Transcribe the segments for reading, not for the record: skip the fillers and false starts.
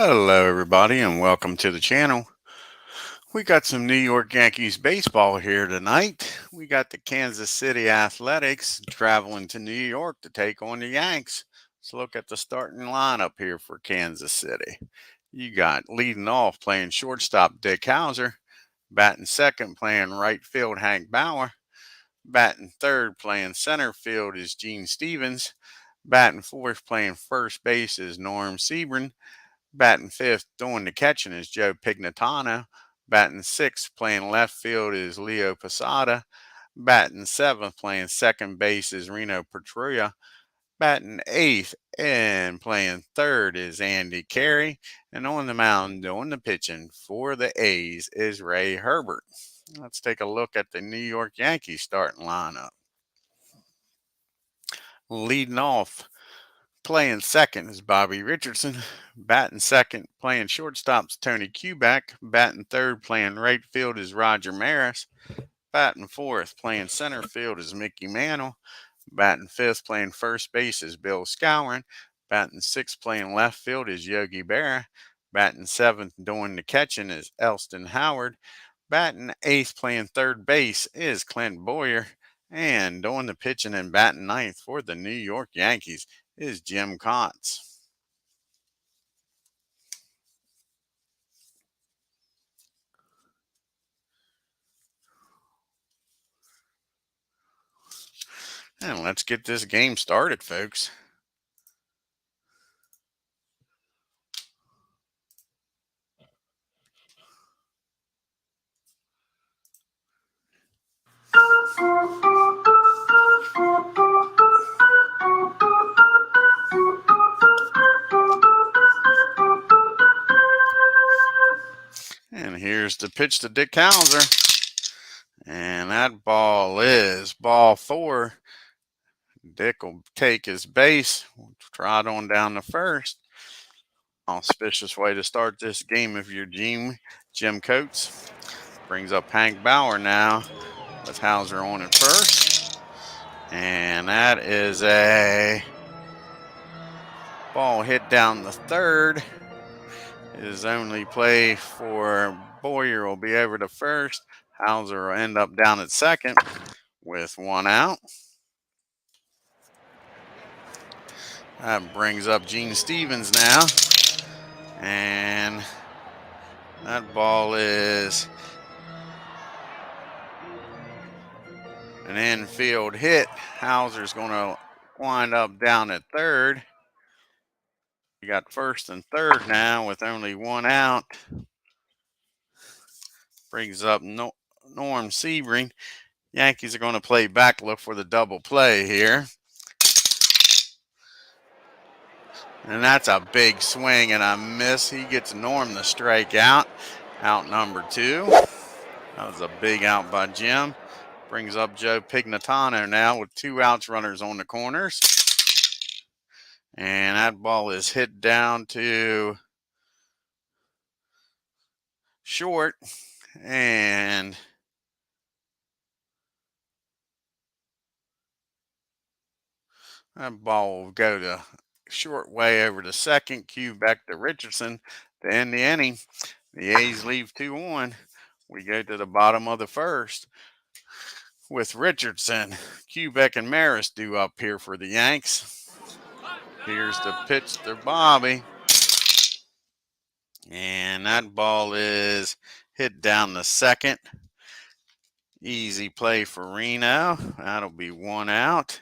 Hello, everybody, and welcome to the channel. We got some New York Yankees baseball here tonight. We got the Kansas City Athletics traveling to New York to take on the Yanks. Let's look at the starting lineup here for Kansas City. You got leading off playing shortstop Dick Hauser, batting second playing right field Hank Bauer, batting third playing center field is Gene Stevens, batting fourth playing first base is Norm Sebring. Batting fifth, doing the catching is Joe Pignatano. Batting sixth, playing left field is Leo Posada. Batting seventh, playing second base is Reno Petrulla. Batting eighth and playing third is Andy Carey. And on the mound doing the pitching for the A's is Ray Herbert. Let's take a look at the New York Yankees starting lineup. Leading off, playing second is Bobby Richardson. Batting second, playing shortstop's Tony Kubek. Batting third, playing right field is Roger Maris. Batting fourth, playing center field is Mickey Mantle. Batting fifth, playing first base is Bill Skowron. Batting sixth, playing left field is Yogi Berra. Batting seventh, doing the catching is Elston Howard. Batting eighth, playing third base is Clint Boyer. And doing the pitching and batting ninth for the New York Yankees is Jim Kotz. And let's get this game started, folks. And here's the pitch to Dick Hauser. And that ball is ball four. Dick will take his base, trot on down to first. Auspicious way to start this game if you're Jim Coates. Brings up Hank Bauer now with Hauser on at first. And that is a ball hit down the third. His only play for Boyer will be over to first. Hauser will end up down at second with one out. That brings up Gene Stevens now. And that ball is an infield hit. Hauser's going to wind up down at third. We got first and third now with only one out. Brings up Norm Sebring. Yankees are going to play back, look for the double play here. And that's a big swing and a miss. He gets Norm the strikeout. Out number two. That was a big out by Jim. Brings up Joe Pignatano now with two outs, runners on the corners. And that ball is hit down to short. And that ball will go to short way over to second. Cue back to Richardson to end the inning. The A's leave 2-1. We go to the bottom of the first with Richardson, Kubek, and Maris due up here for the Yanks. Here's the pitch to Bobby. And that ball is hit down the second. Easy play for Reno. That'll be one out.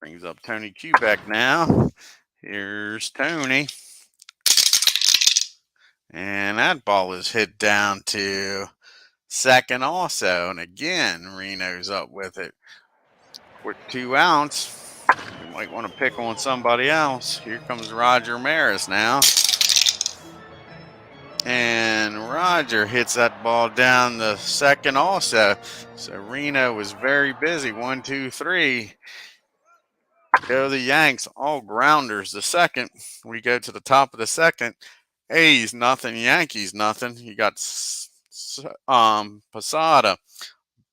Brings up Tony Kubek now. Here's Tony. And that ball is hit down to second also. And again, Reno's up with it. With 2 outs, you might want to pick on somebody else. Here comes Roger Maris now. And Roger hits that ball down the second also. So Reno was very busy. 1, 2, 3. Go the Yanks, all grounders. The second, we go to the top of the second. A's nothing, Yankees nothing. You got Posada,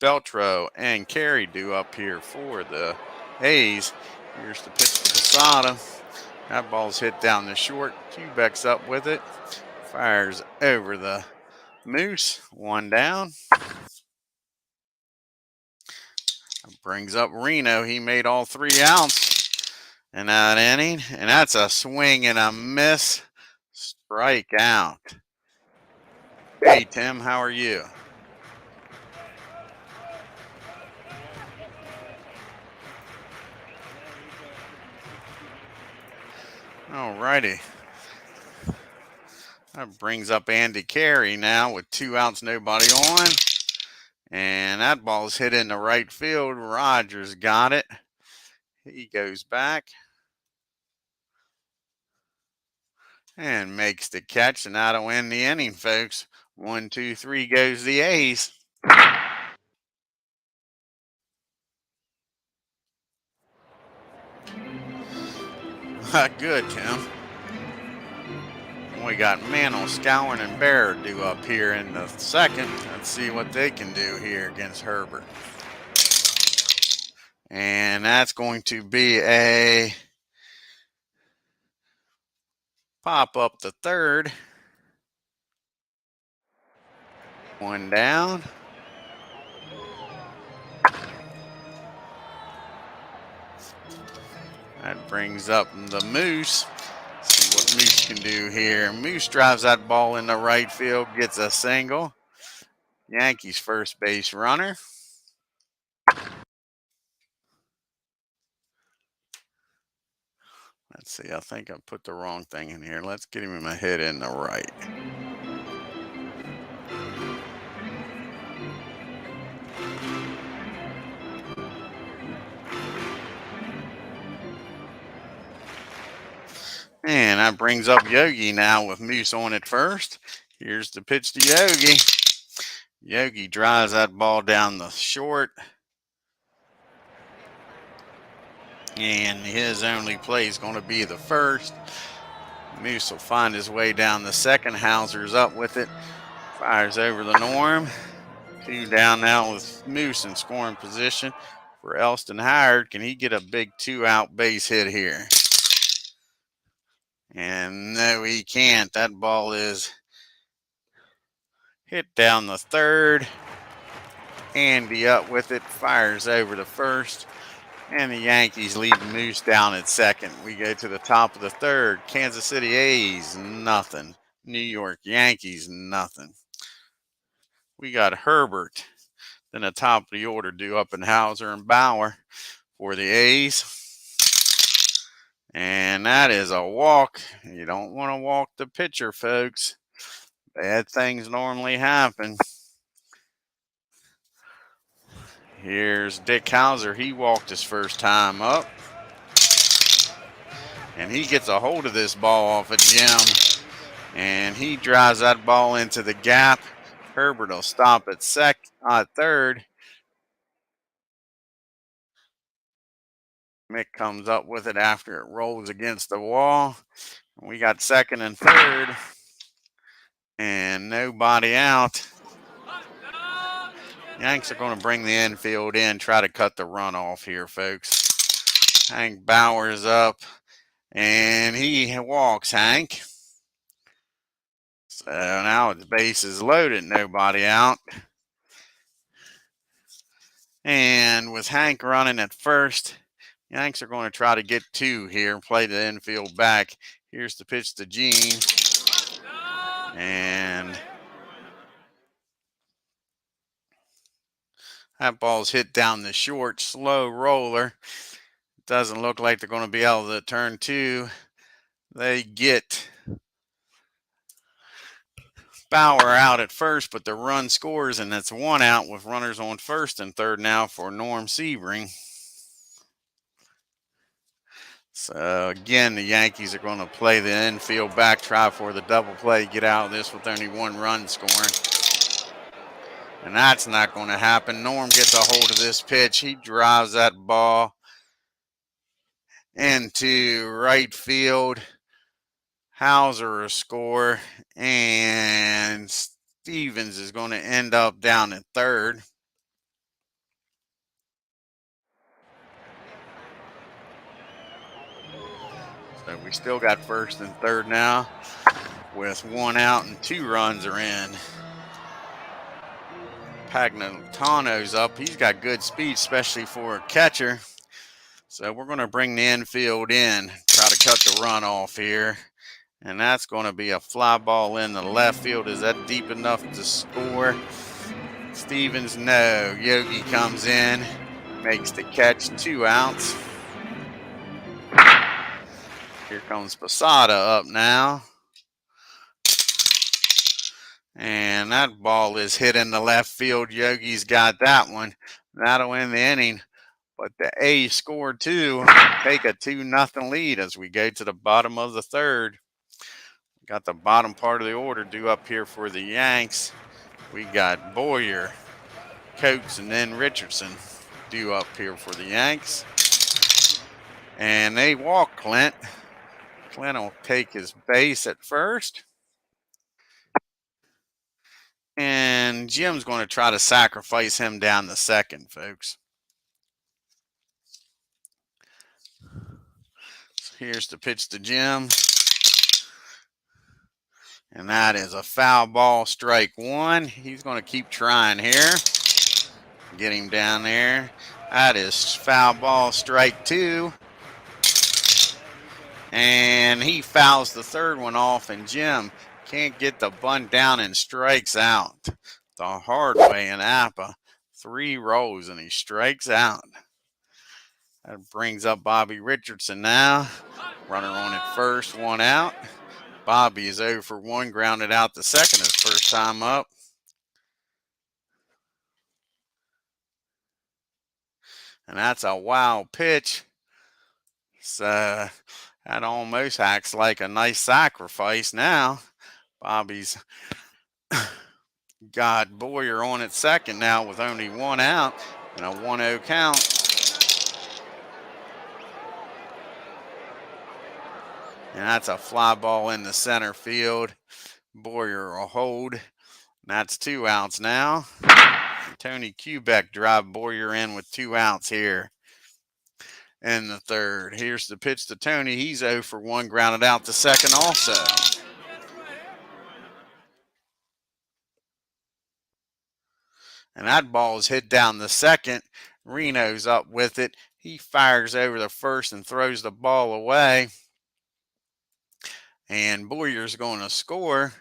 Beltro, and Carey due up here for the A's. Here's the pitch Posada. That ball's hit down the short. Quebec's up with it. Fires over the Moose. 1 down. Brings up Reno. He made all 3 outs in that inning. And that's a swing and a miss. Strike out. Hey, Tim, how are you? All righty. That brings up Andy Carey now with 2 outs, nobody on. And that ball's hit into right field. Rogers got it. He goes back and makes the catch, and that'll end the inning, folks. 1, 2, 3 goes the A's. Good, Tim. We got Mantle, Scowen, and Bear due up here in the second. Let's see what they can do here against Herbert. And that's going to be a pop up the third. 1 down. That brings up the Moose. See what Moose can do here. Moose drives that ball in the right field, gets a single. Yankees first base runner. Let's see, I think I put the wrong thing in here. Let's get him in my head in the right. And that brings up Yogi now with Moose on at first. Here's the pitch to Yogi. Yogi drives that ball down the short. And his only play is going to be the first. Moose will find his way down the second. Hauser's up with it. Fires over the Norm. 2 down now with Moose in scoring position for Elston Howard. Can he get a big 2-out base hit here? And no, he can't. That ball is hit down the third. Andy up with it, fires over the first. And the Yankees leave Moose down at second. We go to the top of the third. Kansas City A's, nothing. New York Yankees, nothing. We got Herbert. Then the top of the order due up in Hauser and Bauer for the A's. And that is a walk. You don't want to walk the pitcher, folks. Bad things normally happen. Here's Dick Hauser. He walked his first time up. And he gets a hold of this ball off of Jim. And he drives that ball into the gap. Herbert will stop at third. Mick comes up with it after it rolls against the wall. We got second and third. And nobody out. Yanks are going to bring the infield in, try to cut the run off here, folks. Hank Bauer's up, and he walks Hank. So now the base is loaded, nobody out. And with Hank running at first, Yanks are going to try to get 2 here and play the infield back. Here's the pitch to Gene. And that ball's hit down the short, slow roller. Doesn't look like they're going to be able to turn 2. They get Bauer out at first, but the run scores, and that's 1 out with runners on first and third now for Norm Sebring. So again, the Yankees are going to play the infield back, try for the double play, get out of this with only 1 run scoring. And that's not going to happen. Norm gets a hold of this pitch. He drives that ball into right field. Hauser will score, and Stevens is going to end up down at third. So we still got first and third now with 1 out and 2 runs are in. Pagnantano's up. He's got good speed, especially for a catcher. So we're going to bring the infield in, try to cut the run off here. And that's going to be a fly ball in the left field. Is that deep enough to score? Stevens, no. Yogi comes in, makes the catch, 2 outs. Here comes Posada up now. And that ball is hit in the left field. Yogi's got that one. That'll end the inning. But the A's scored 2, take a 2-0 lead as we go to the bottom of the third. Got the bottom part of the order due up here for the Yanks. We got Boyer, Coates, and then Richardson due up here for the Yanks. And they walk Clint. Clint will take his base at first. And Jim's going to try to sacrifice him down the second, folks. So here's the pitch to Jim. And that is a foul ball, strike 1. He's going to keep trying here. Get him down there. That is foul ball, strike 2. And he fouls the third one off, and Jim can't get the bunt down and strikes out the hard way in Apba. 3 rolls, and he strikes out. That brings up Bobby Richardson now. Runner on at first, 1 out. Bobby is 0 for 1, grounded out the second his first time up. And that's a wild pitch. So that almost acts like a nice sacrifice now. Bobby's got Boyer on at second now with only 1 out and a 1-0 count. And that's a fly ball in the center field. Boyer will hold. And that's 2 outs now. Tony Kubek drive Boyer in with 2 outs here in the third. Here's the pitch to Tony. He's 0 for 1, grounded out to second also. And that ball is hit down the second. Reno's up with it. He fires over the first and throws the ball away. And Boyer's going to score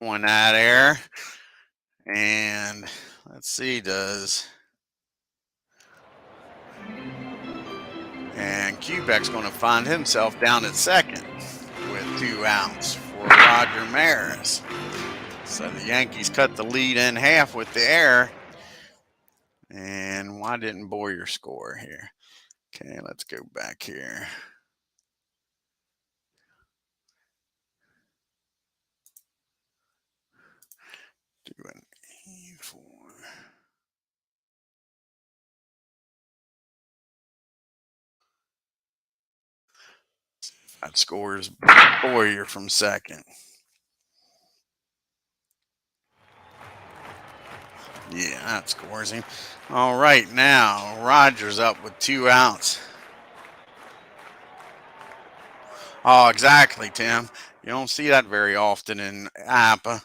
on that error. And let's see, and Kubek's going to find himself down at second with 2 outs for Roger Maris. So the Yankees cut the lead in half with the error. And why didn't Boyer score here? Okay, let's go back here. Do an E4. That scores Boyer from second. Yeah, that scores him. All right, now Rogers up with 2 outs. Oh, exactly, Tim. You don't see that very often in Appa.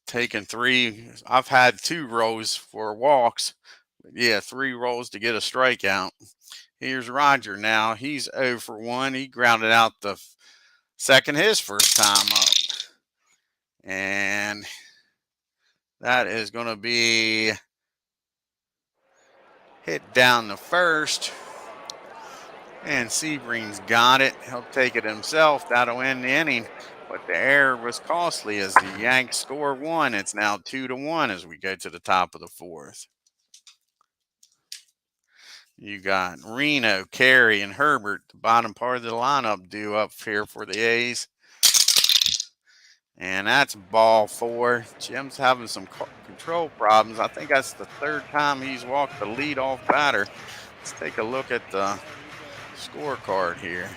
Taking 3. I've had 2 rows for walks. Yeah, 3 rolls to get a strikeout. Here's Roger now. He's 0 for 1. He grounded out the second his first time up. And that is going to be hit down the first. And Sebring's got it. He'll take it himself. That'll end the inning. But the error was costly as the Yanks score 1. It's now 2-1 as we go to the top of the 4th. You got Reno, Carey, and Herbert, the bottom part of the lineup, due up here for the A's. And that's ball 4. Jim's having some control problems. I think that's the 3rd time he's walked the leadoff batter. Let's take a look at the scorecard here.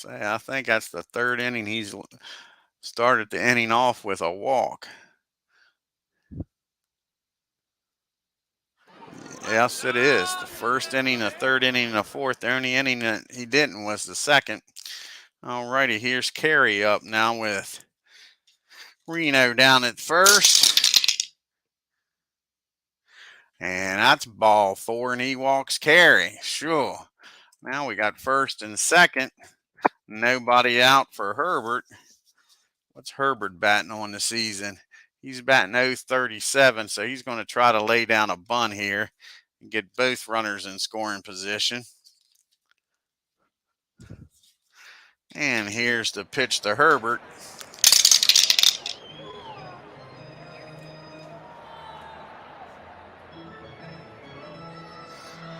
I think that's the 3rd inning. He's started the inning off with a walk. Yes, it is. The first inning, the third inning, the fourth. The only inning that he didn't was the second. All righty, here's Carey up now with Reno down at first. And that's ball 4, and he walks Carey. Sure. Now we got first and second. Nobody out for Herbert. What's Herbert batting on the season? He's batting 037, so he's going to try to lay down a bunt here and get both runners in scoring position. And here's the pitch to Herbert.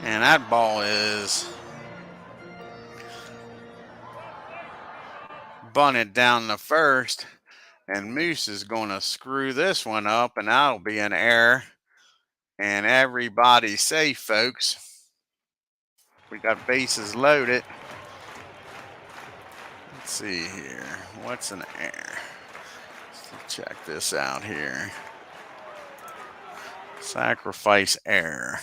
And that ball is bunted down the first. And Moose is going to screw this one up, and that'll be an error. And everybody's safe, folks. We got bases loaded. Let's see here. What's an error? Let's check this out here. Sacrifice error.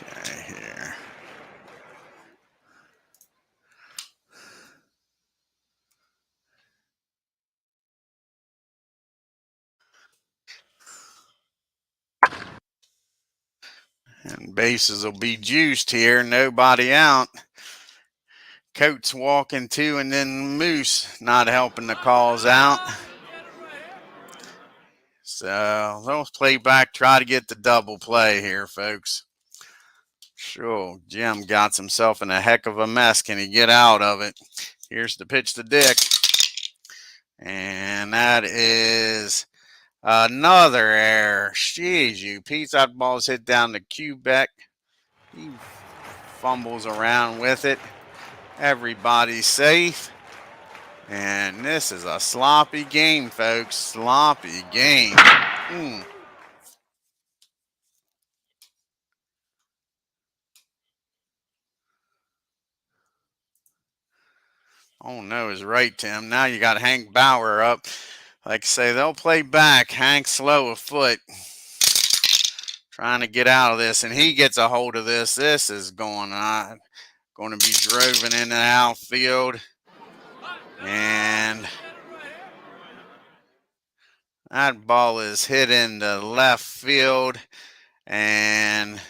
Okay, here. And bases will be juiced here. Nobody out. Coates walking too, and then Moose not helping the calls out. So they'll play back, try to get the double play here, folks. Sure, Jim got himself in a heck of a mess. Can he get out of it? Here's the pitch to Dick. And that is another error. Jeez, you Pete, that ball's hit down to Quebec. He fumbles around with it. Everybody's safe. And this is a sloppy game, folks. Sloppy game. Oh, no is right, Tim. Now you got Hank Bauer up. Like I say, they'll play back. Hank slow of foot. Trying to get out of this, and he gets a hold of this. This is going to be driven in the outfield. And that ball is hit into left field, and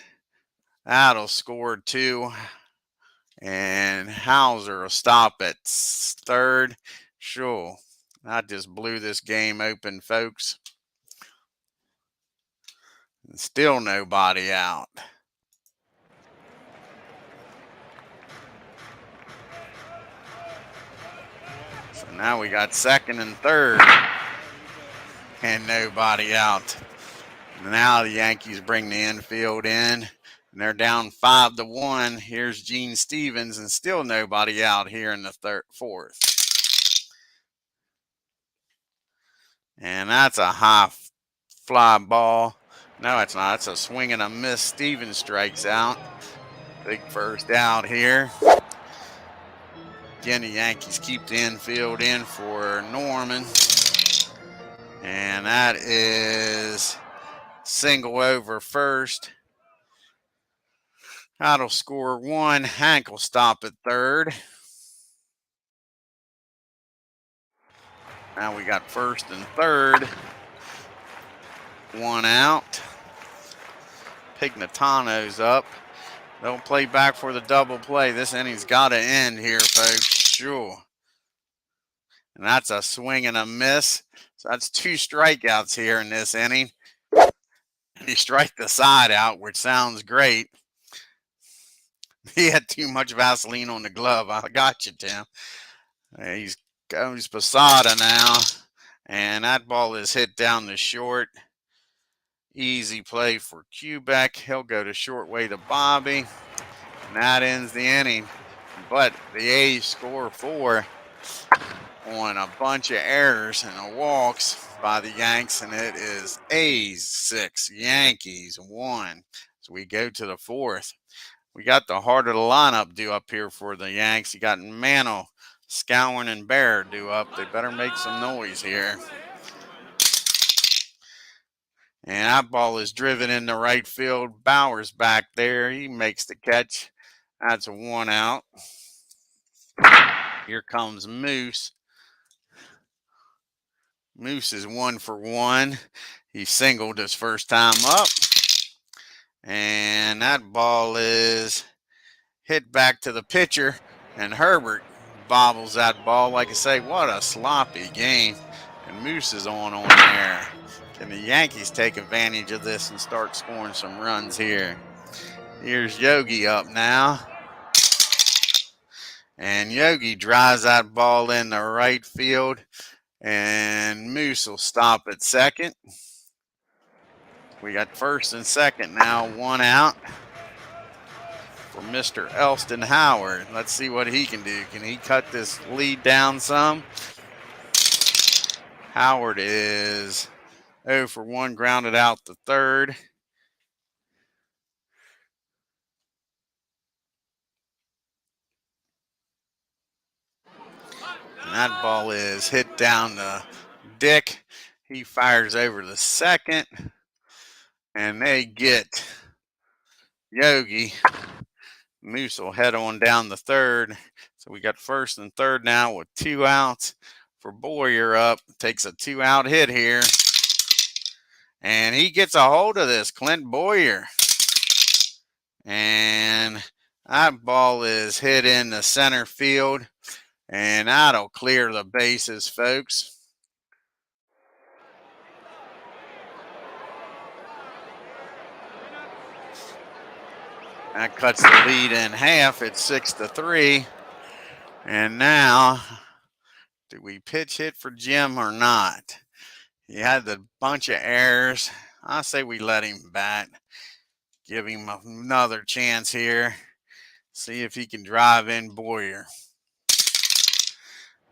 that'll score 2. And Hauser will stop at third. Sure. I just blew this game open, folks. And still nobody out. So now we got second and third. And nobody out. Now the Yankees bring the infield in. And they're down 5-1. Here's Gene Stevens, and still nobody out here in the fourth. And that's a high fly ball. No, it's not. It's a swing and a miss. Stevens strikes out. Big first out here. Again, the Yankees keep the infield in for Norman. And that is single over first. That'll score 1. Hank will stop at third. Now we got first and third. 1 out. Pignatano's up. They'll play back for the double play. This inning's got to end here, folks. Sure. And that's a swing and a miss. So that's 2 strikeouts here in this inning. He strike the side out, which sounds great. He had too much Vaseline on the glove. I got you, Tim. He's goes Posada now. And that ball is hit down the short. Easy play for Quebec. He'll go to short way to Bobby. And that ends the inning. But the A's score 4. on a bunch of errors and walks by the Yanks, and it is A's 6, Yankees 1. So we go to the fourth. We got the heart of the lineup due up here for the Yanks. You got Mantle, Scowen, and Bear due up. They better make some noise here. And that ball is driven into right field. Bauer's back there. He makes the catch. That's a 1 out. Here comes Moose. Moose is 1 for 1. He singled his first time up. And that ball is hit back to the pitcher. And Herbert bobbles that ball. Like I say, what a sloppy game. And Moose is on there. Can the Yankees take advantage of this and start scoring some runs here? Here's Yogi up now. And Yogi drives that ball into right field. And Moose will stop at second. We got first and second now, 1 out for Mr. Elston Howard. Let's see what he can do. Can he cut this lead down some? Howard is 0 for 1, grounded out to third. And that ball is hit down to Dick. He fires over to second. And they get Yogi. Moose will head on down the third. So we got first and third now with 2 outs. For Boyer up, takes a 2-out hit here. And he gets a hold of this, Clint Boyer. And that ball is hit in the center field. And that'll clear the bases, folks. That cuts the lead in half. It's 6-3. And now, do we pitch hit for Jim or not? He had the bunch of errors. I say we let him bat. Give him another chance here. See if he can drive in Boyer.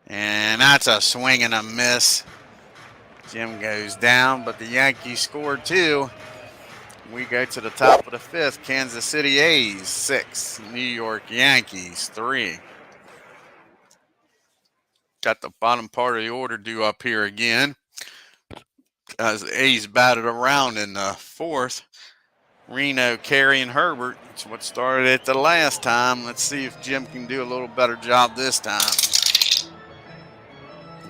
And that's a swing and a miss. Jim goes down, but the Yankees scored 2. We go to the top of the 5th. Kansas City A's 6, New York Yankees 3. Got the bottom part of the order due up here again. As the A's batted around in the 4th. Reno, Carey, and Herbert. It's what started it the last time. Let's see if Jim can do a little better job this time.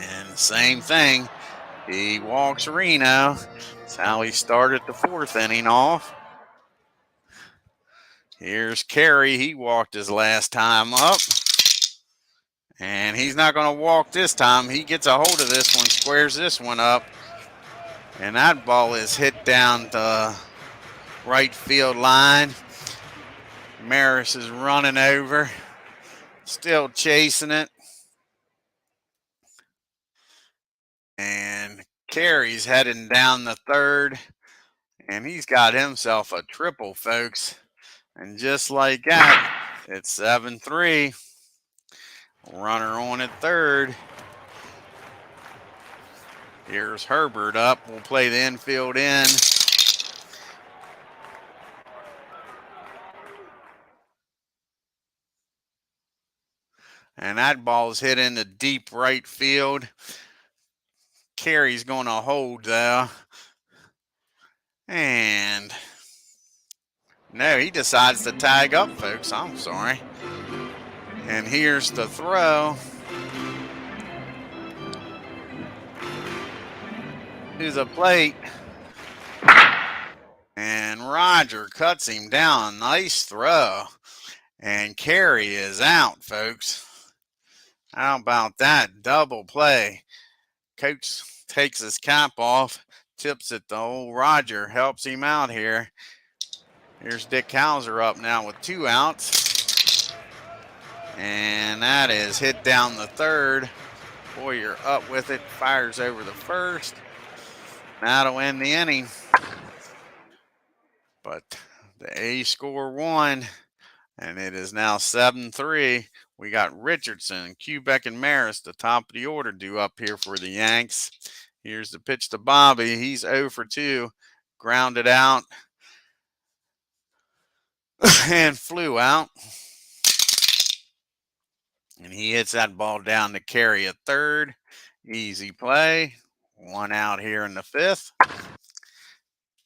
And the same thing. He walks Reno. That's how he started the 4th inning off. Here's Carey. He walked his last time up. And he's not going to walk this time. He gets a hold of this one, squares this one up. And that ball is hit down the right field line. Maris is running over. Still chasing it. And Carey's heading down the third. And he's got himself a triple, folks. And just like that, it's 7-3. Runner on at third. Here's Herbert up. We'll play the infield in. And that ball's hit into deep right field. Carey's going to hold though. And no, he decides to tag up, folks. I'm sorry. And here's the throw to the plate. And Roger cuts him down. Nice throw. And Carey is out, folks. How about that? Double play. Coach takes his cap off, tips it to old Roger, helps him out here. Here's Dick Hauser up now with 2 outs. And that is hit down the third. Boyer up with it, fires over the first. That'll end the inning. But the A's score 1, and it is now 7-3. We got Richardson, Quebec, and Maris, the top of the order, due up here for the Yanks. Here's the pitch to Bobby. He's 0 for 2. Grounded out and flew out. And he hits that ball down to carry a third. Easy play. 1 out here in the 5th.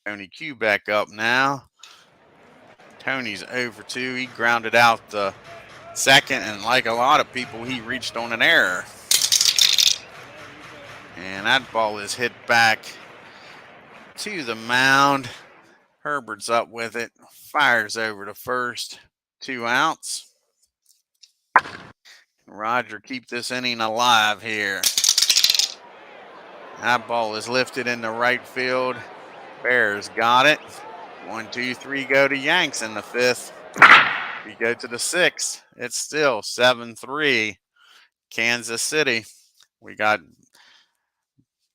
Tony Quebec up now. Tony's 0 for 2. He grounded out the 2nd, and like a lot of people, he reached on an error. And that ball is hit back to the mound. Herbert's up with it. Fires over to first. 2 outs. Roger, keep this inning alive here. That ball is lifted into right field. Bears got it. 1, 2, 3 go to Yanks in the 5th. We go to the 6th. It's still 7-3. Kansas City. We got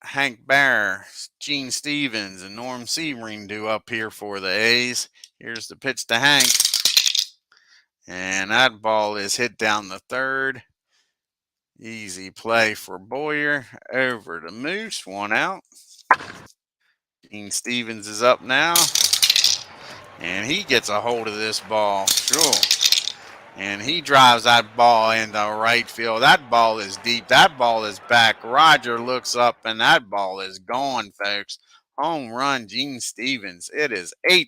Hank Barr, Gene Stevens, and Norm Sebring due up here for the A's. Here's the pitch to Hank. And that ball is hit down the 3rd. Easy play for Boyer. Over to Moose. 1 out. Gene Stevens is up now. And he gets a hold of this ball. Sure. And he drives that ball into right field. That ball is deep. That ball is back. Roger looks up, and that ball is gone, folks. Home run, Gene Stevens. It is 8-3.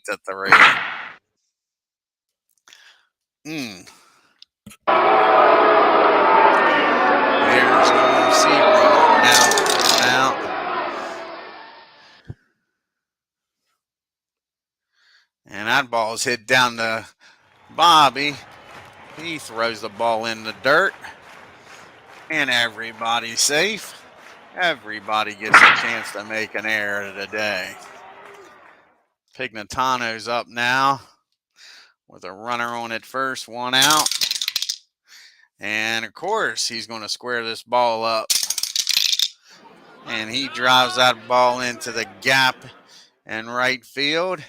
There's Norm Sebring now. And that ball is hit down to Bobby. He throws the ball in the dirt. And everybody's safe. Everybody gets a chance to make an error today. Pignatano's up now with a runner on at first, 1 out. And of course, he's going to square this ball up. And he drives that ball into the gap in right field.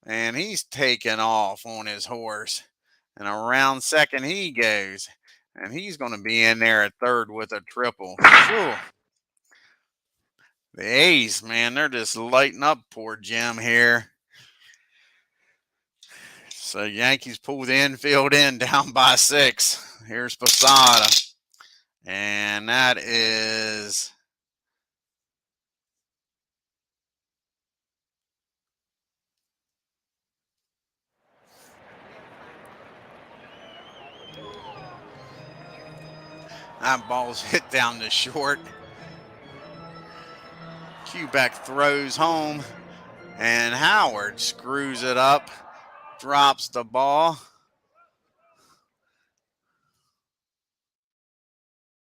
And he's taking off on his horse. And around second he goes. And he's going to be in there at third with a triple. Whew. The A's, man, they're just lighting up poor Jim here. So Yankees pull the infield in down by 6. Here's Posada. And that is that ball's hit down to short. Quebec throws home, and Howard screws it up, drops the ball.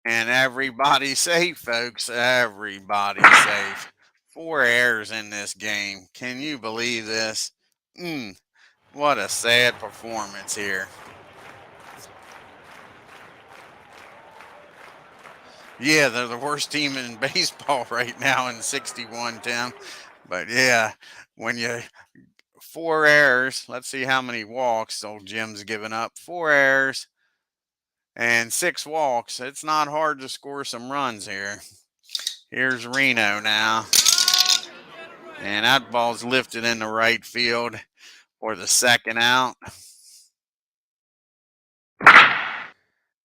And everybody's safe, folks. Everybody's safe. 4 errors in this game. Can you believe this? What a sad performance here. Yeah, they're the worst team in baseball right now in 61, Tim. But yeah, when you 4 errors, let's see how many walks old Jim's given up. 4 errors and 6 walks. It's not hard to score some runs here. Here's Reno now. And that ball's lifted into right field for the 2nd out.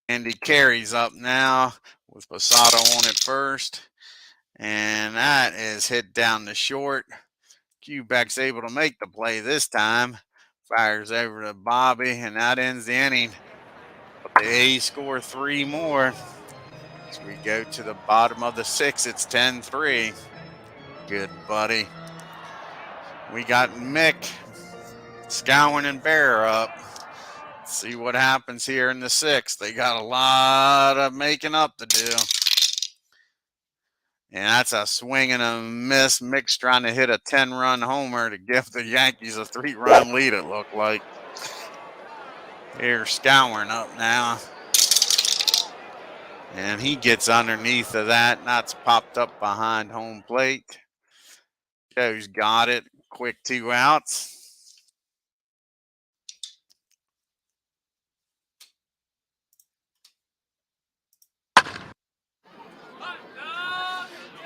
And he carries up now with Posada on at first. And that is hit down the short. Quebec's able to make the play this time. Fires over to Bobby, and that ends the inning. But the A's score 3 more. As we go to the bottom of the 6th, it's 10-3. Good buddy. We got Mick, Scowen, and Bear up. Let's see what happens here in the 6th. They got a lot of making up to do. And that's a swing and a miss. Mick's trying to hit a 10-run homer to give the Yankees a 3-run lead, it looked like. Here's Scowen up now. And he gets underneath of that, and that's popped up behind home plate. Joe's got it. Quick 2 outs.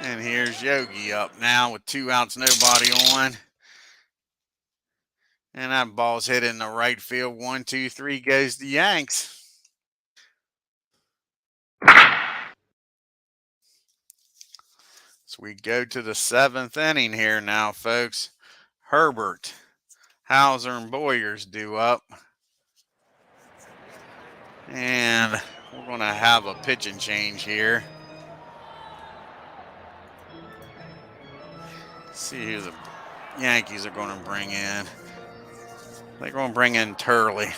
And here's Yogi up now with 2 outs, nobody on. And that ball's hit in the right field. 1, 2, 3 goes the Yanks. So we go to the 7th inning here now, folks. Herbert, Hauser, and Boyers due up. And we're going to have a pitching change here. See who the Yankees are going to bring in. They're going to bring in Turley.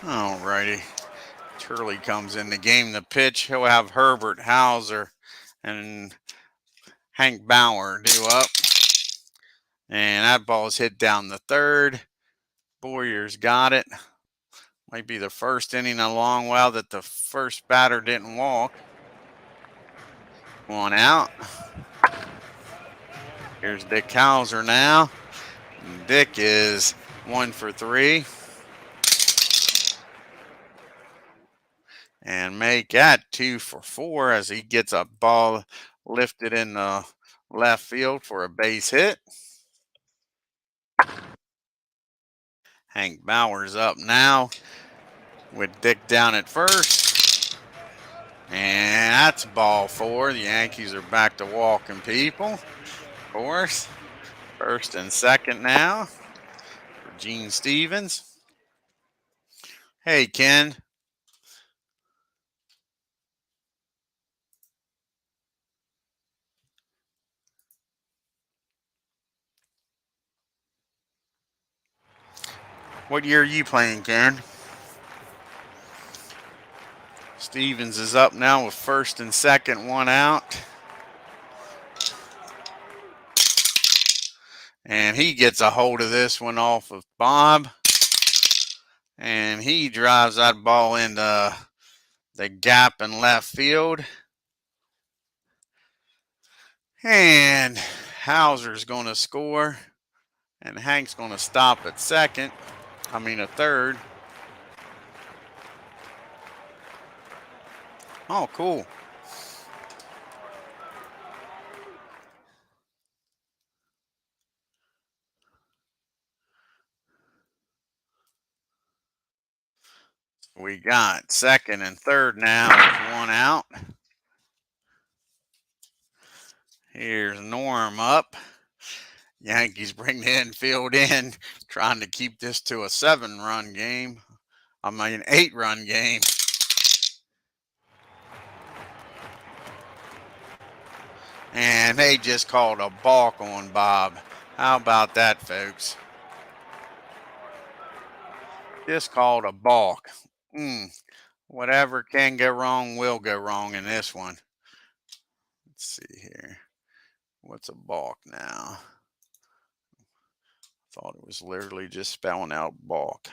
Alrighty. Turley comes in the game to pitch. He'll have Herbert, Hauser, and Hank Bauer due up. And that ball's hit down the 3rd. Boyers got it. Might be the first inning in a long while that the first batter didn't walk. 1 out. Here's Dick Hauser now. Dick is 1 for 3. And make that 2 for 4 as he gets a ball lifted in the left field for a base hit. Hank Bauer's up now with Dick down at first. And that's ball 4. The Yankees are back to walking people. Of course. First and second now for Gene Stevens. Hey, Ken. What year are you playing, Ken? Stevens is up now with first and second, 1 out. And he gets a hold of this one off of Bob. And he drives that ball into the gap in left field. And Hauser's going to score. And Hank's going to stop at third. Oh, cool. We got second and third now with 1 out. Here's Norm up. Yankees bring the infield in, trying to keep this to a 8-run game. And they just called a balk on Bob. How about that, folks? Just called a balk. Whatever can go wrong will go wrong in this one. Let's see here. What's a balk now? Thought it was literally just spelling out balk.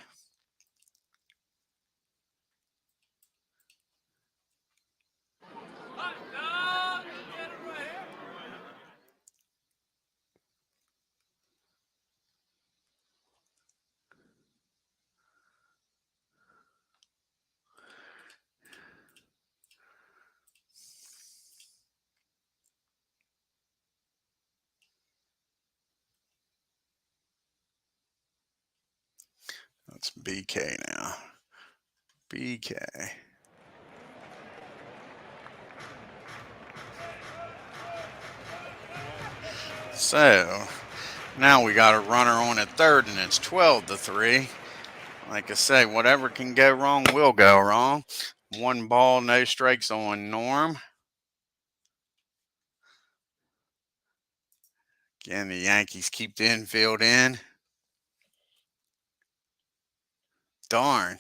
That's BK now. BK. So now we got a runner on at third, and it's 12-3. Like I say, whatever can go wrong will go wrong. 1 ball, no strikes on Norm. Again, the Yankees keep the infield in. Darn.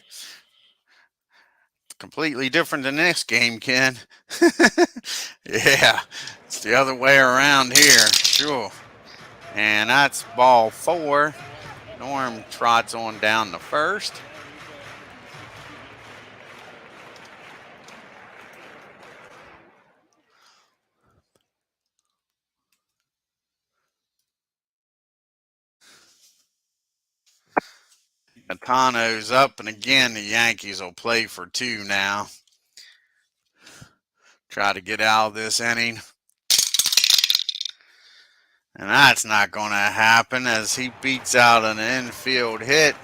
Completely different than this game, Ken. Yeah, it's the other way around here. Sure. And that's ball 4. Norm trots on down the first. Matano's up, and again, the Yankees will play for 2 now. Try to get out of this inning. And that's not going to happen as he beats out an infield hit.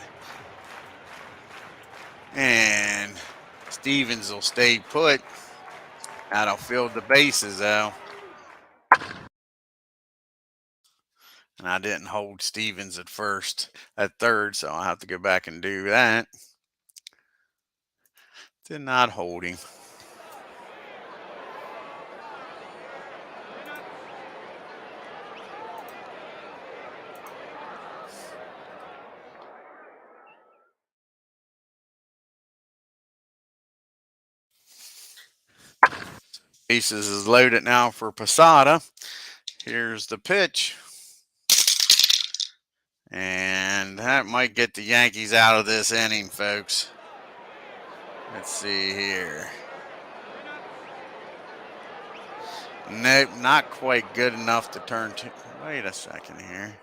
And Stevens will stay put. That'll fill the bases, though. And I didn't hold Stevens at third, so I'll have to go back and do that. Did not hold him. Bases is loaded now for Posada. Here's the pitch. And that might get the Yankees out of this inning, folks. Let's see here. Nope, not quite good enough to turn to. Wait a second here.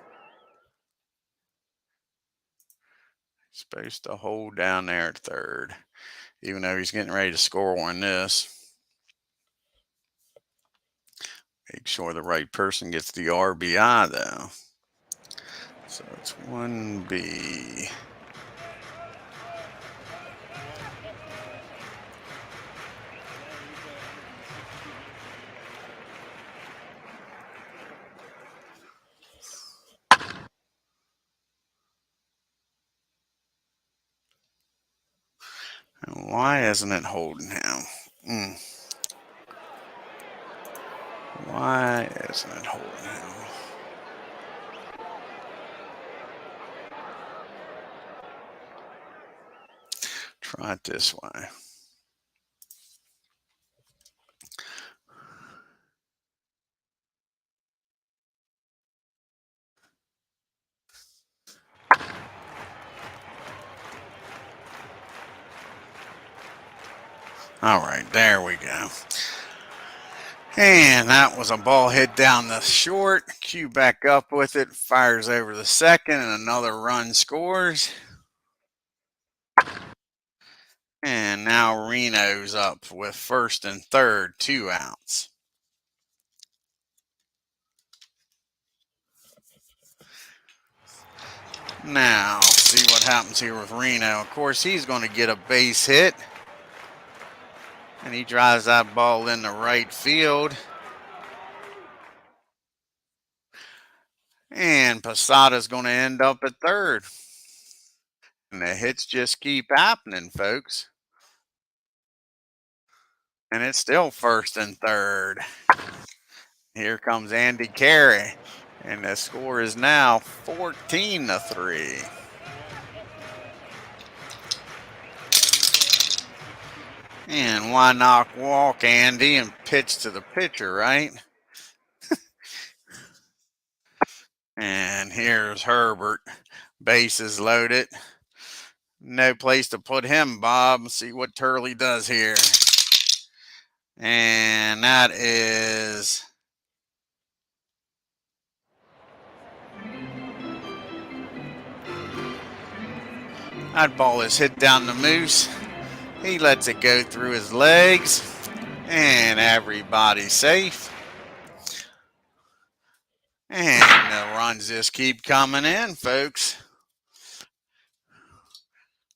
Supposed to hold down there at third, even though he's getting ready to score on this. Make sure the right person gets the RBI, though. So it's 1B. And why isn't it holding him? Why isn't it holding him? Try it this way. All right, there we go. And that was a ball hit down the short. Q back up with it, fires over the second, and another run scores. And now Reno's up with first and third, 2 outs. Now, see what happens here with Reno. Of course, he's going to get a base hit. And he drives that ball into right field. And Posada's going to end up at third. And the hits just keep happening, folks. And it's still first and third. Here comes Andy Carey. And the score is now 14-3. And why not walk Andy and pitch to the pitcher, right? And here's Herbert. Bases loaded. No place to put him, Bob. Let's see what Turley does here. And that is... that ball is hit down the Moose. He lets it go through his legs. And everybody's safe. And the runs just keep coming in, folks.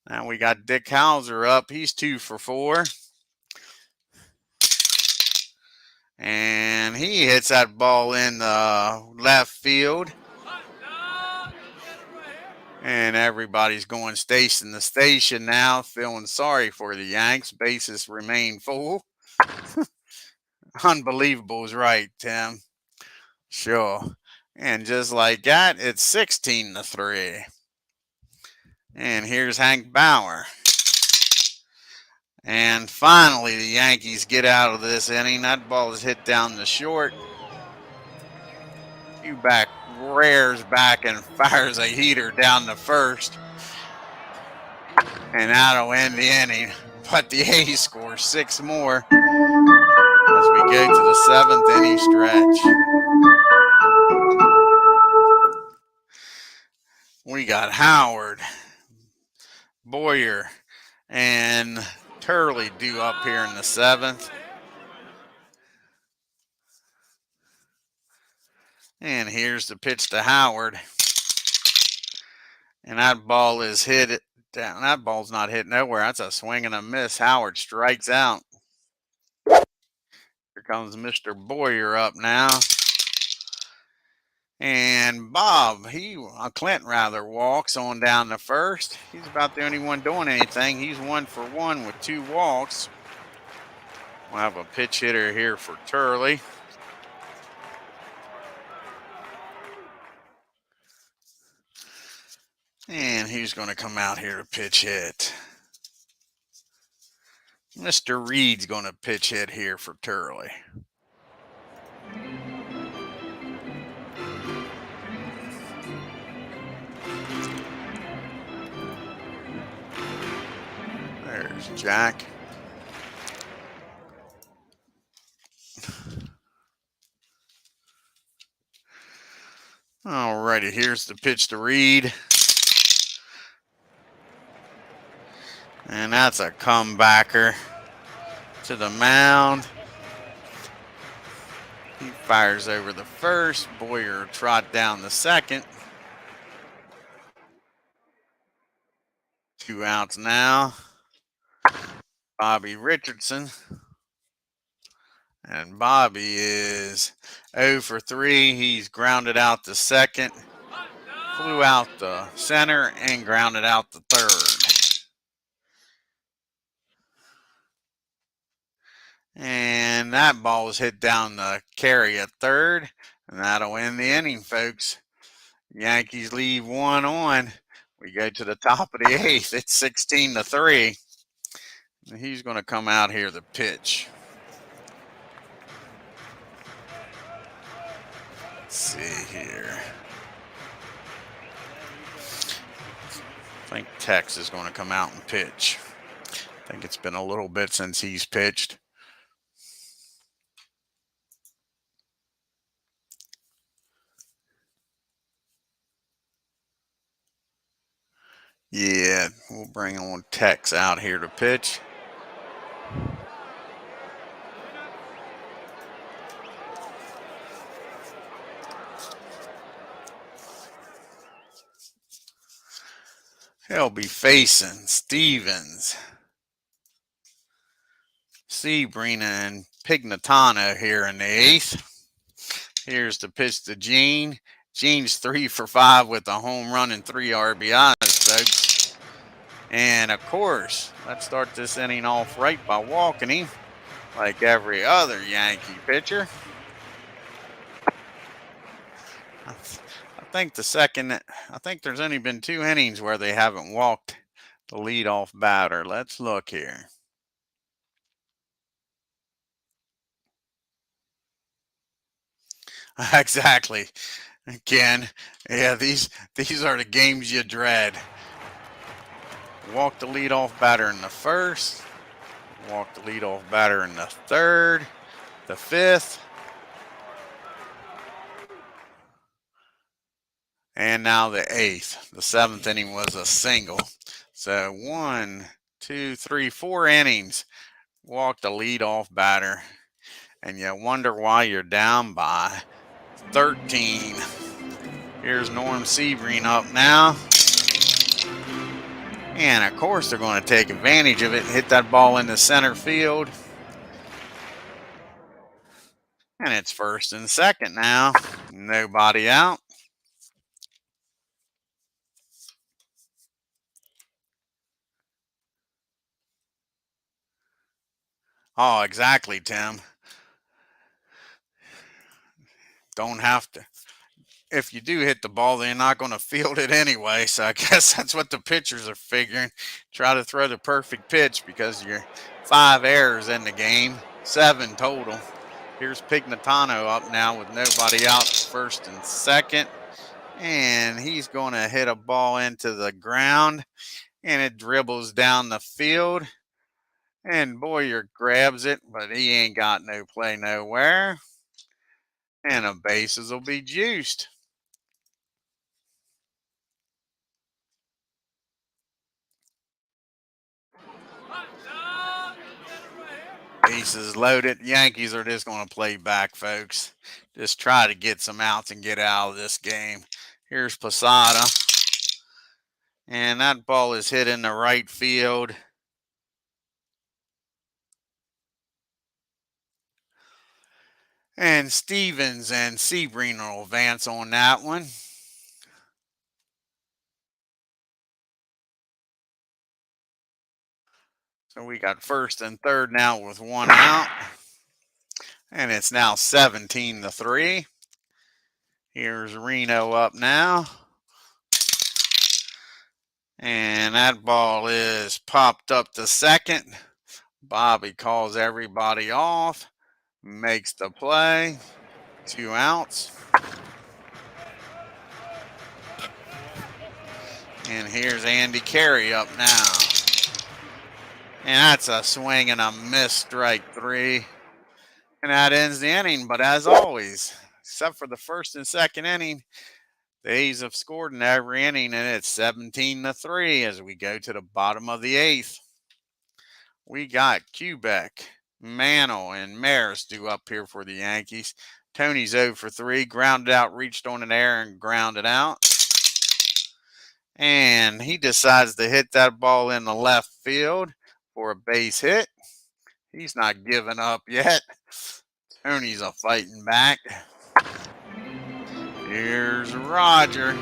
Now we got Dick Hauser up. He's 2 for 4. And he hits that ball in the left field. And everybody's going station to station now, feeling sorry for the Yanks. Bases remain full. Unbelievable is right, Tim. Sure. And just like that, it's 16-3. And here's Hank Bauer. And finally, the Yankees get out of this inning. That ball is hit down the short. Back rears back and fires a heater down the first. And that'll end the inning. But the A's score 6 more as we go to the 7th inning stretch. We got Howard, Boyer, and Turley due up here in the 7th. And here's the pitch to Howard. And that ball is hit down. That ball's not hit nowhere. That's a swing and a miss. Howard strikes out. Here comes Mr. Boyer up now. And Bob, Clint rather, walks on down the first. He's about the only one doing anything. He's 1 for 1 with 2 walks. We'll have a pitch hitter here for Turley. And he's going to come out here to pitch hit. Mr. Reed's going to pitch hit here for Turley. There's Jack. Alrighty, here's the pitch to Reed. And that's a comebacker to the mound. He fires over the first. Boyer trot down the second. 2 outs now. Bobby Richardson. And Bobby is 0 for 3. He's grounded out the second, flew out the center, and grounded out the third. And that ball is hit down the carry at third. And that'll end the inning, folks. Yankees leave 1 on. We go to the top of the 8th. It's 16-3. And he's going to come out here to pitch. Let's see here. I think Tex is going to come out and pitch. I think it's been a little bit since he's pitched. Yeah, we'll bring on Tex out here to pitch. He'll be facing Stevens, Seabrina, and Pignatano here in the 8th. Here's the pitch to Gene. Gene's 3 for 5 with a home run and 3 RBIs, folks. And of course, let's start this inning off right by walking him, like every other Yankee pitcher. I think there's only been 2 innings where they haven't walked the leadoff batter. Let's look here. Exactly. Again, yeah, these are the games you dread. Walk the leadoff batter in the first, walk the leadoff batter in the third, the 5th, and now the 8th. The 7th inning was a single. So 1, 2, 3, 4 innings. Walk the leadoff batter, and you wonder why you're down by 13. Here's Norm Seabreen up now. And of course, they're going to take advantage of it and hit that ball into center field. And it's 1st and 2nd now. Nobody out. Oh, exactly, Tim. Don't have to. if you do hit the ball, they're not going to field it anyway. So I guess that's what the pitchers are figuring. Try to throw the perfect pitch because you're 5 errors in the game, 7 total. Here's Pignatano up now with nobody out, first and second. And he's going to hit a ball into the ground, and it dribbles down the field. And Boyer grabs it, but he ain't got no play nowhere. And the bases will be juiced. Bases loaded. Yankees are just going to play back, folks. Just try to get some outs and get out of this game. Here's Posada. And that ball is hit in the right field. And Stevens and Sebring will advance on that one. So we got first and third now with 1 out. And it's now 17-3. Here's Reno up now. And that ball is popped up to second. Bobby calls everybody off. Makes the play. 2 outs. And here's Andy Carey up now. And that's a swing and a miss, strike 3. And that ends the inning. But as always, except for the first and second inning, the A's have scored in every inning, and it's 17-3 as we go to the bottom of the 8th. We got Kubek, Mantle, and Maris due up here for the Yankees. Tony's 0 for 3, grounded out, reached on an error, and grounded out. And he decides to hit that ball in the left field for a base hit. He's not giving up yet. Tony's a fighting back. Here's Roger.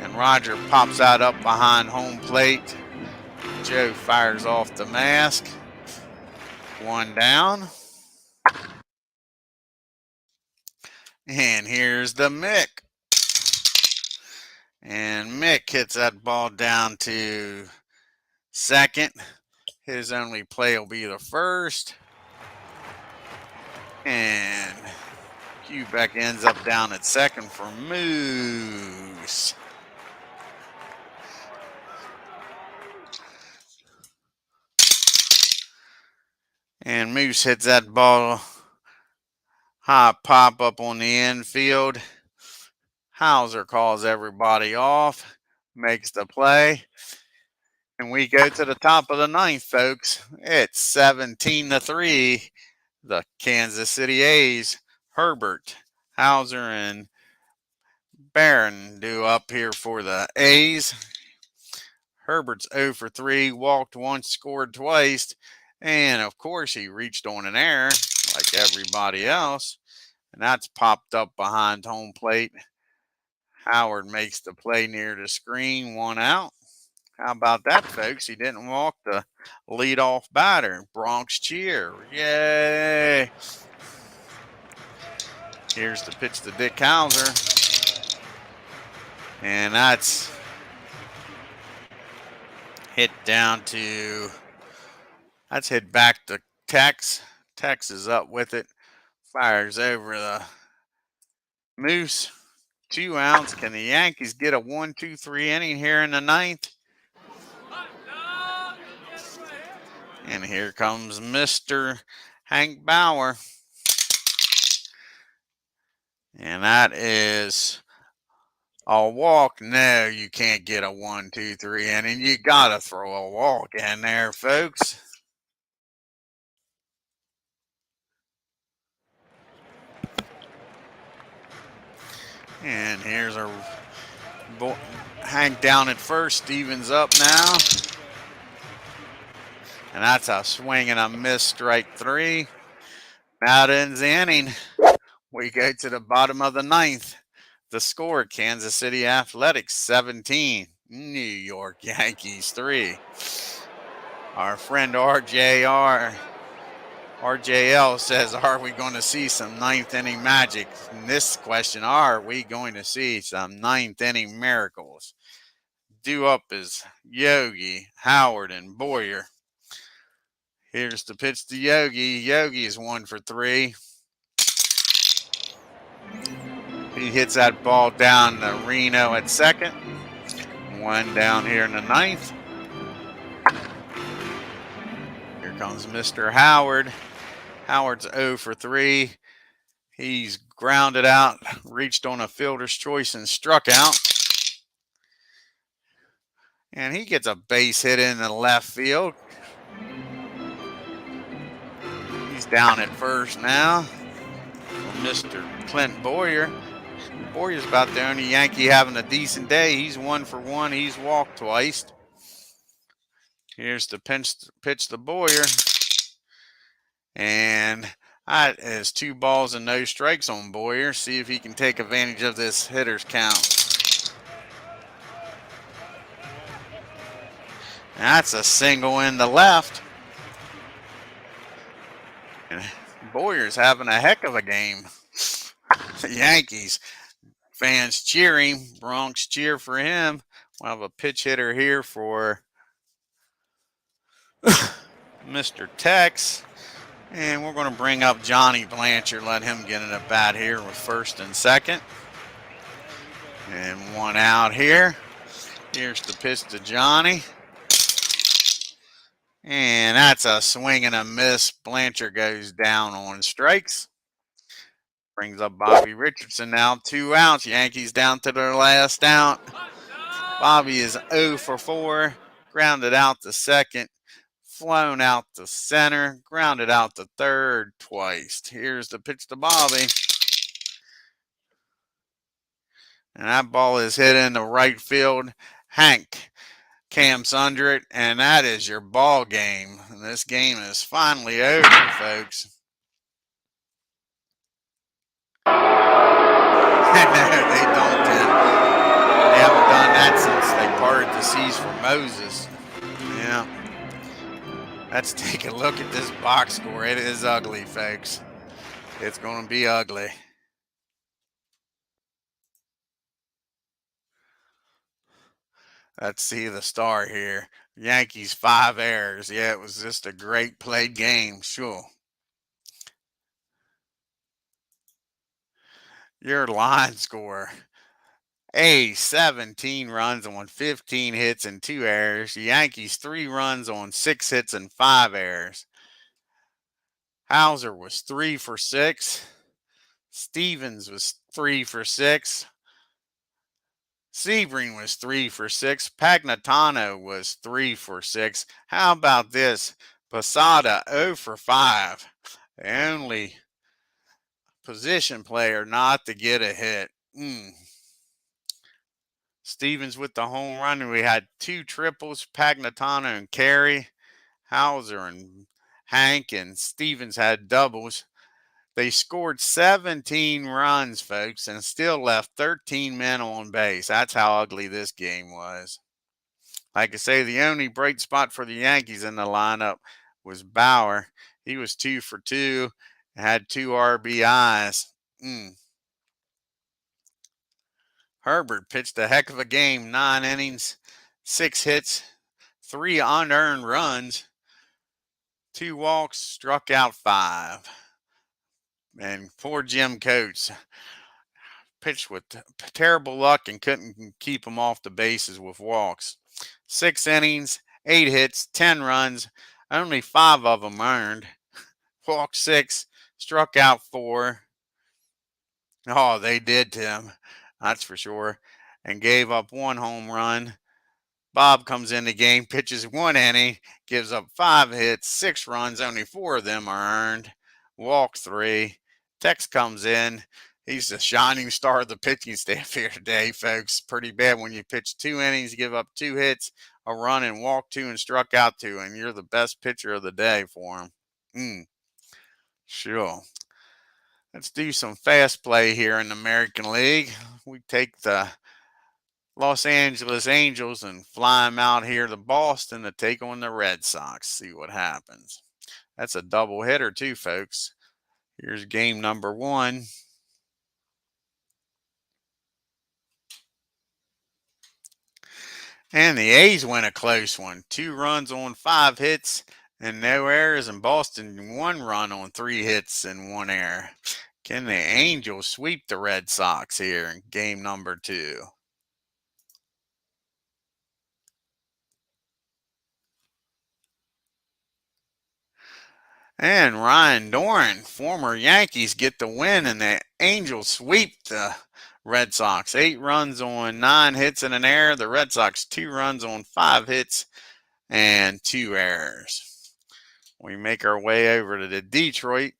And Roger pops out up behind home plate. Joe fires off the mask. 1 down. And here's the Mick. And Mick hits that ball down to second. His only play will be the first. And Kubek ends up down at second for Moose. And Moose hits that ball high pop up on the infield. Hauser calls everybody off, makes the play. And we go to the top of the 9th, folks. It's 17-3. The Kansas City A's, Herbert, Hauser, and Barron due up here for the A's. Herbert's 0 for 3, walked once, scored twice. And, of course, he reached on an error like everybody else. And that's popped up behind home plate. Howard makes the play near the screen, 1 out. How about that, folks? He didn't walk the leadoff batter. Bronx cheer. Yay! Here's the pitch to Dick Hauser. And that's hit down to, that's hit back to Tex. Tex is up with it. Fires over the Moose. 2 outs. Can the Yankees get a 1-2-3 inning here in the 9th? And here comes Mr. Hank Bauer. And that is a walk. No, you can't get a 1-2-3 inning. You got to throw a walk in there, folks. And here's our Hank down at first. Stevens up now. And that's a swing and a miss, strike 3. That ends the inning. We go to the bottom of the 9th. The score, Kansas City Athletics 17, New York Yankees 3. Our friend RJR RJL says, are we going to see some ninth inning magic? In this question, are we going to see some ninth inning miracles? Due up is Yogi, Howard, and Boyer. Here's the pitch to Yogi. Yogi is 1 for 3. He hits that ball down to Reno at second. One down here in the ninth. Here comes Mr. Howard. Howard's 0 for 3. He's grounded out, reached on a fielder's choice, and struck out. And he gets a base hit in the left field. He's down at first now. Mr. Clint Boyer. Boyer's about the only Yankee having a decent day. He's 1 for 1. He's walked twice. Here's the pitch to Boyer. And that is 2 balls and no strikes on Boyer. See if he can take advantage of this hitter's count. That's a single in the left. And Boyer's having a heck of a game. The Yankees fans cheering. Bronx cheer for him. We'll have a pitch hitter here for Mr. Tex. And we're going to bring up Johnny Blanchard, let him get in a bat here with first and second. And 1 out here. Here's the pitch to Johnny. And that's a swing and a miss. Blanchard goes down on strikes. Brings up Bobby Richardson now. 2 outs. Yankees down to their last out. Bobby is 0 for 4. Grounded out to second. Flown out to center. Grounded out to third twice. Here's the pitch to Bobby. And that ball is hit into right field. Hank camps under it, and that is your ball game. And this game is finally over, folks. No, they don't. They haven't done that since they parted the seas for Moses. Yeah. Let's take a look at this box score. It is ugly, folks. It's going to be ugly. Let's see the star here. Yankees 5 errors. Yeah, it was just a great played game, sure. Your line score. 17 runs on 15 hits and 2 errors. The Yankees 3 runs on 6 hits and 5 errors. Hauser was 3 for 6. Stevens was 3 for 6. Sebring was 3 for 6. Pagnatano was 3 for 6. How about this? Posada 0 for 5. The only position player not to get a hit. Stevens with the home run, and we had 2 triples, Pagnatano and Carey. Hauser and Hank and Stevens had doubles. They scored 17 runs, folks, and still left 13 men on base. That's how ugly this game was. Like I say, the only bright spot for the Yankees in the lineup was Bauer. He was 2 for 2, had 2 RBIs. Herbert pitched a heck of a game, 9 innings, 6 hits, 3 unearned runs, 2 walks, struck out 5. And poor Jim Coates pitched with terrible luck and couldn't keep him off the bases with walks. 6 innings, 8 hits, 10 runs, only 5 of them earned. Walked 6, struck out 4. Oh, they did to him, that's for sure. And gave up 1 home run. Bob comes in the game, pitches 1 inning, gives up 5 hits, 6 runs, only 4 of them are earned. Walked 3. Tex comes in. He's the shining star of the pitching staff here today, folks. Pretty bad when you pitch 2 innings, give up 2 hits, a run, and walk 2 and struck out 2, and you're the best pitcher of the day for him. Sure. Let's do some fast play here in the American League. We take the Los Angeles Angels and fly them out here to Boston to take on the Red Sox. See what happens. That's a double hitter too, folks. Here's game number 1. And the A's win a close one. 2 runs on 5 hits and no errors, and Boston 1 run on 3 hits and 1 error. Can the Angels sweep the Red Sox here in game number 2? And Ryan Doran, former Yankees, get the win, and the Angels sweep the Red Sox. 8 runs on 9 hits and an error. The Red Sox 2 runs on 5 hits and 2 errors. We make our way over to the Detroit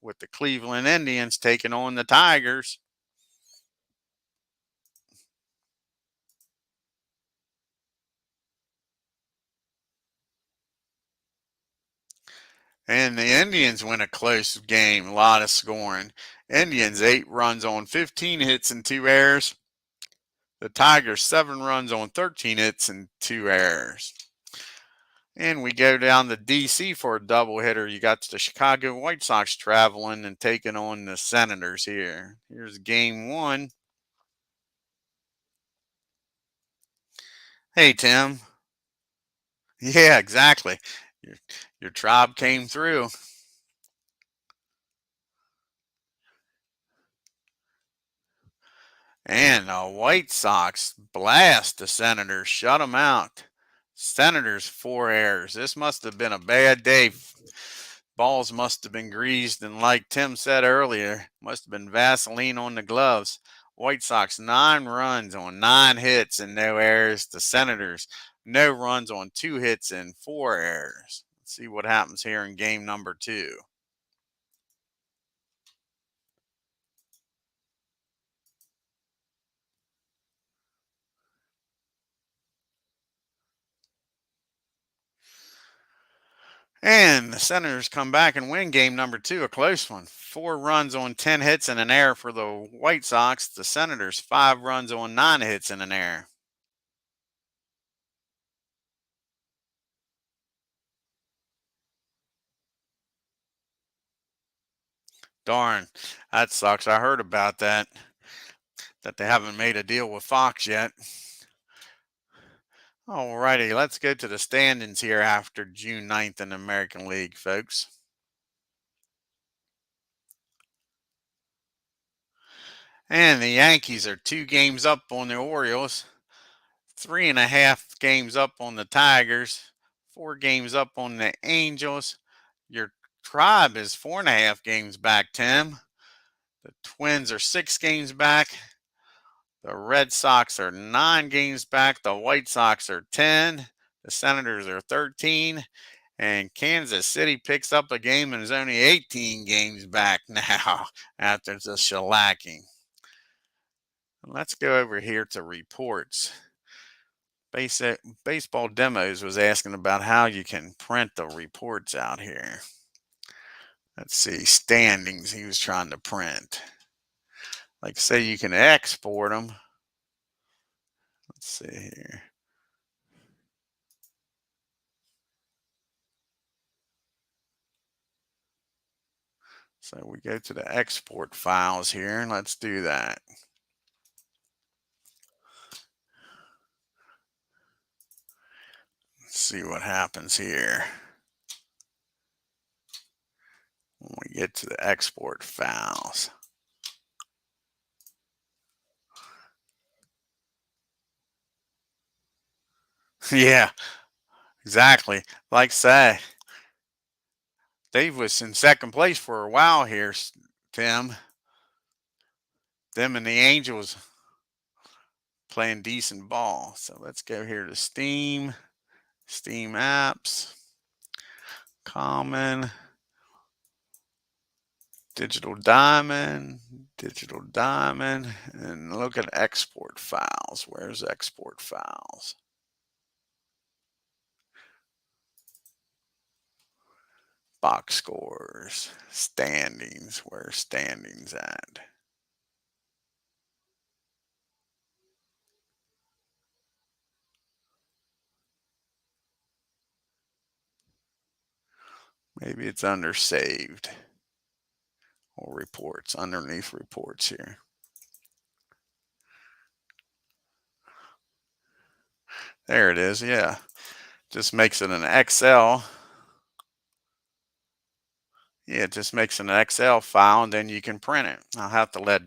with the Cleveland Indians taking on the Tigers. And the Indians win a close game, a lot of scoring. Indians 8 runs on 15 hits and 2 errors. The Tigers 7 runs on 13 hits and 2 errors. And we go down to D.C. for a doubleheader. You got the Chicago White Sox traveling and taking on the Senators here. Here's game 1. Hey, Tim. Yeah, exactly. Your tribe came through. And the White Sox blast the Senators, shut them out. Senators 4 errors. This must have been a bad day. Balls must have been greased, and like Tim said earlier, must have been Vaseline on the gloves. White Sox 9 runs on 9 hits and no errors. The Senators no runs on 2 hits and 4 errors. Let's see what happens here in game number 2. And the Senators come back and win game number 2, a close one. 4 runs on 10 hits and an error for the White Sox. The Senators 5 runs on 9 hits and an error. Darn, that sucks. I heard about that they haven't made a deal with Fox yet. Alrighty, let's go to the standings here after June 9th in the American League, folks. And the Yankees are 2 games up on the Orioles, 3.5 games up on the Tigers, 4 games up on the Angels. Your tribe is 4.5 games back, Tim. The Twins are 6 games back. The Red Sox are 9 games back. The White Sox are 10. The Senators are 13. And Kansas City picks up a game and is only 18 games back now after the shellacking. Let's go over here to reports. Baseball Demos was asking about how you can print the reports out here. Let's see, standings he was trying to print. Like say you can export them. Let's see here. So we go to the export files here, and let's do that. Let's see what happens here. When we get to the export files. Yeah, exactly. Like say, Dave was in second place for a while here, Tim. Them and the Angels playing decent ball. So let's go here to Steam apps, common, digital diamond, and look at export files. Where's export files? Box scores, standings. Where's standings at? Maybe it's under saved or reports, underneath reports here. There it is. Yeah. Just makes it an Excel. Yeah, it just makes an Excel file and then you can print it. I'll have to let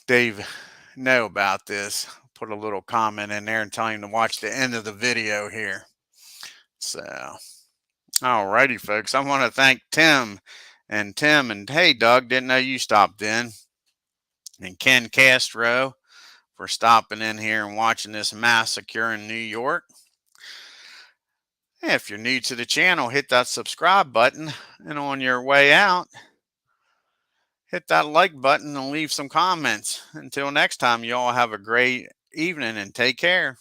Dave know about this. Put a little comment in there and tell him to watch the end of the video here. So, alrighty, folks. I want to thank Tim and hey, Doug, didn't know you stopped in. And Ken Castro for stopping in here and watching this massacre in New York. If you're new to the channel, hit that subscribe button. And on your way out, hit that like button and leave some comments. Until next time, you all have a great evening and take care.